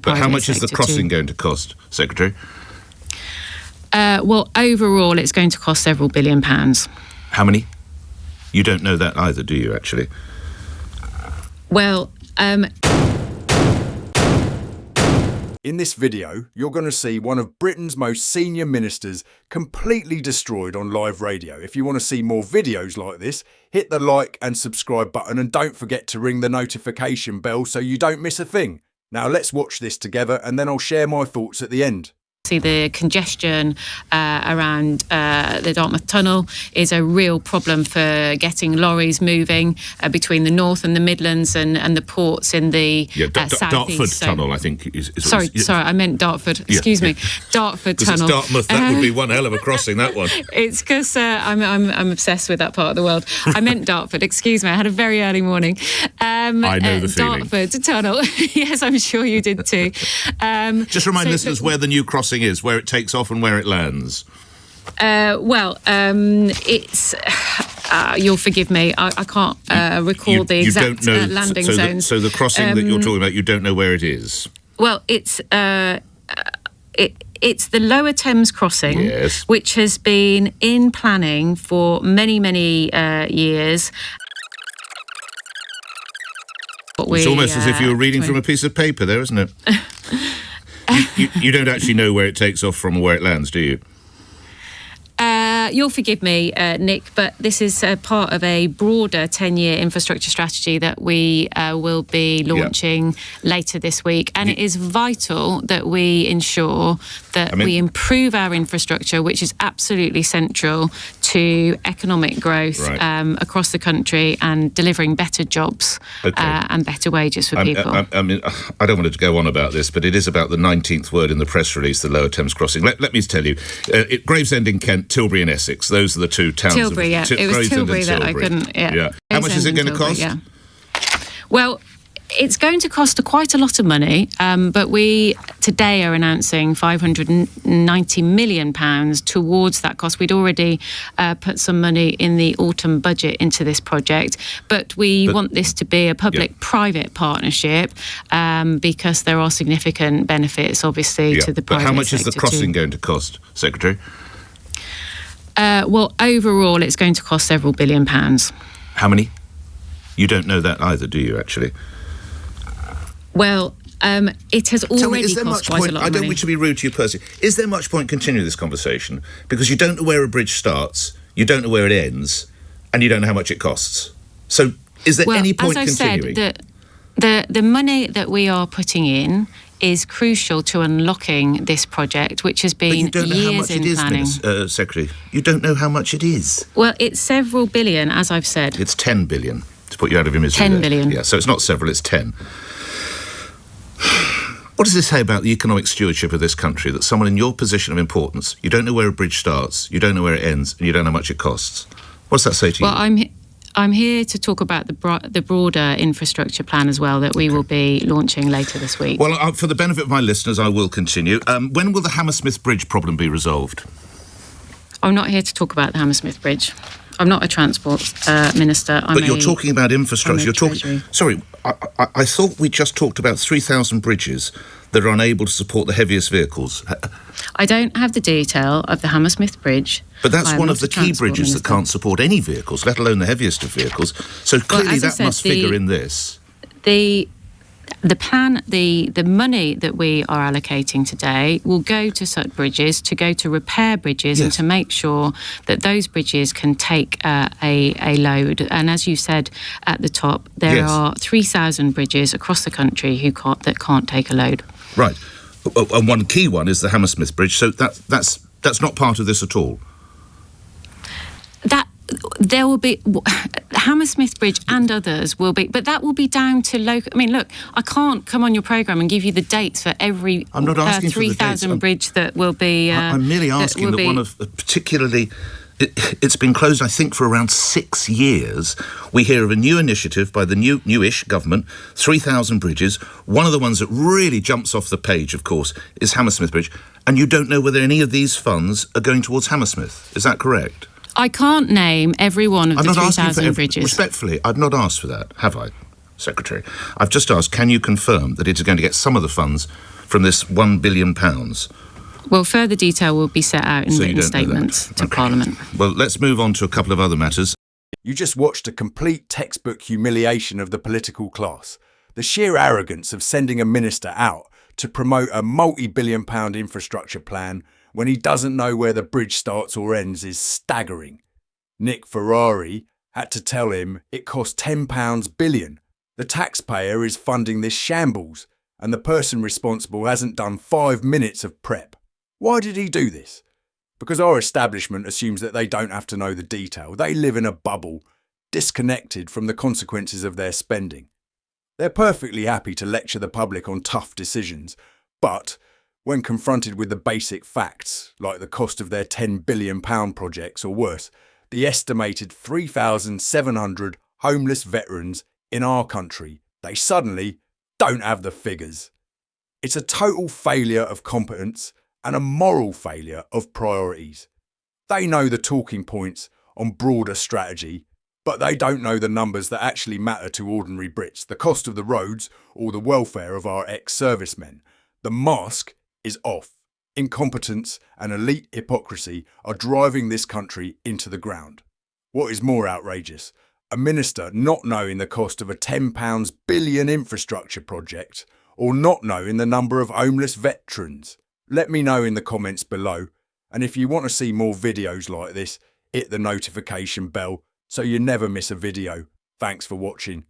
But how much is the crossing going to cost, Secretary? Well, overall, it's going to cost several £billion. How many? You don't know that either, do you, actually? Well, In this video, you're going to see one of Britain's most senior ministers completely destroyed on live radio. If you want to see more videos like this, hit the like and subscribe button and don't forget to ring the notification bell so you don't miss a thing. Now let's watch this together and then I'll share my thoughts at the end. See, the congestion around the Dartmouth Tunnel is a real problem for getting lorries moving between the north and the Midlands and the ports in the southeast. Dartford Tunnel, I think. Sorry, I meant Dartford. Excuse me, Dartford Tunnel. It's Dartmouth. That would be one hell of a crossing. That one. It's because I'm obsessed with that part of the world. I meant Dartford. Excuse me. I had a very early morning. I know the feeling. Dartford Tunnel. Yes, I'm sure you did too. Just remind listeners where the new crossing is, where it takes off and where it lands. It's you'll forgive me, I can't recall the exact landing zones. So the crossing that you're talking about, you don't know where it is? Well, it's the Lower Thames Crossing, yes, which has been in planning for many years. It's almost as if you were reading from a piece of paper there, isn't it? You don't actually know where it takes off from or where it lands, do you? You'll forgive me, Nick, but this is part of a broader 10-year infrastructure strategy that we will be launching later this week. And it is vital that we ensure that we improve our infrastructure, which is absolutely central to economic growth across the country and delivering better jobs and better wages for people. I don't want to go on about this, but it is about the 19th word in the press release, the Lower Thames Crossing. Let me tell you, Gravesend in Kent, Tilbury in Essex, those are the two towns. Tilbury, it was Tilbury that I couldn't, How much is it going to cost? Well, it's going to cost quite a lot of money, but we today are announcing £590 million towards that cost. We'd already put some money in the autumn budget into this project, but we want this to be a public-private partnership because there are significant benefits, obviously, to the private sector. But how much is the crossing going to cost, Secretary? Well, overall, it's going to cost several £billion. How many? You don't know that either, do you, actually? Well, it has already cost quite a lot of money. I don't wish to be rude to you personally. Is there much point continuing this conversation? Because you don't know where a bridge starts, you don't know where it ends, and you don't know how much it costs. So is there any point continuing? As I said, the money that we are putting in is crucial to unlocking this project, which has been years in planning. Secretary, you don't know how much it is. Well, it's several billion, as I've said. It's 10 billion, to put you out of your misery. 10 billion. Yeah, so it's not several, it's 10. What does this say about the economic stewardship of this country, that someone in your position of importance, you don't know where a bridge starts, you don't know where it ends, and you don't know how much it costs? What does that say to you? Well, I'm here to talk about the broader infrastructure plan as well that we will be launching later this week. Well, for the benefit of my listeners, I will continue. When will the Hammersmith Bridge problem be resolved? I'm not here to talk about the Hammersmith Bridge. I'm not a transport minister. But you're talking about infrastructure. You're talking. Sorry, I thought we just talked about 3,000 bridges that are unable to support the heaviest vehicles. I don't have the detail of the Hammersmith Bridge. But that's one of the key bridges that can't support any vehicles, let alone the heaviest of vehicles. So clearly that must figure in this. The plan, the money that we are allocating today will go to such bridges, to go to repair bridges and to make sure that those bridges can take a load. And as you said at the top, there are 3,000 bridges across the country that can't take a load. Right. And one key one is the Hammersmith Bridge, so that's not part of this at all. There will be Hammersmith Bridge and others will be, but that will be down to local. I mean, look, I can't come on your programme and give you the dates for every 3,000 bridge that will be. I'm merely asking that one of particularly. It's been closed, I think, for around 6 years. We hear of a new initiative by the newish government, 3,000 bridges. One of the ones that really jumps off the page, of course, is Hammersmith Bridge. And you don't know whether any of these funds are going towards Hammersmith. Is that correct? I can't name every one of the 3,000 bridges. Respectfully, I've not asked for that, have I? Secretary. I've just asked, can you confirm that it is going to get some of the funds from this £1 billion? Well, further detail will be set out in written statements to Parliament. Well, let's move on to a couple of other matters. You just watched a complete textbook humiliation of the political class. The sheer arrogance of sending a minister out to promote a multi-billion-pound infrastructure plan when he doesn't know where the bridge starts or ends is staggering. Nick Ferrari had to tell him it cost £10 billion. The taxpayer is funding this shambles, and the person responsible hasn't done 5 minutes of prep. Why did he do this? Because our establishment assumes that they don't have to know the detail. They live in a bubble, disconnected from the consequences of their spending. They're perfectly happy to lecture the public on tough decisions, but when confronted with the basic facts, like the cost of their £10 billion projects or worse, the estimated 3,700 homeless veterans in our country, they suddenly don't have the figures. It's a total failure of competence and a moral failure of priorities. They know the talking points on broader strategy, but they don't know the numbers that actually matter to ordinary Brits, the cost of the roads or the welfare of our ex-servicemen. The mask is off. Incompetence and elite hypocrisy are driving this country into the ground. What is more outrageous? A minister not knowing the cost of a £10 billion infrastructure project or not knowing the number of homeless veterans. Let me know in the comments below, and if you want to see more videos like this, hit the notification bell so you never miss a video. Thanks for watching.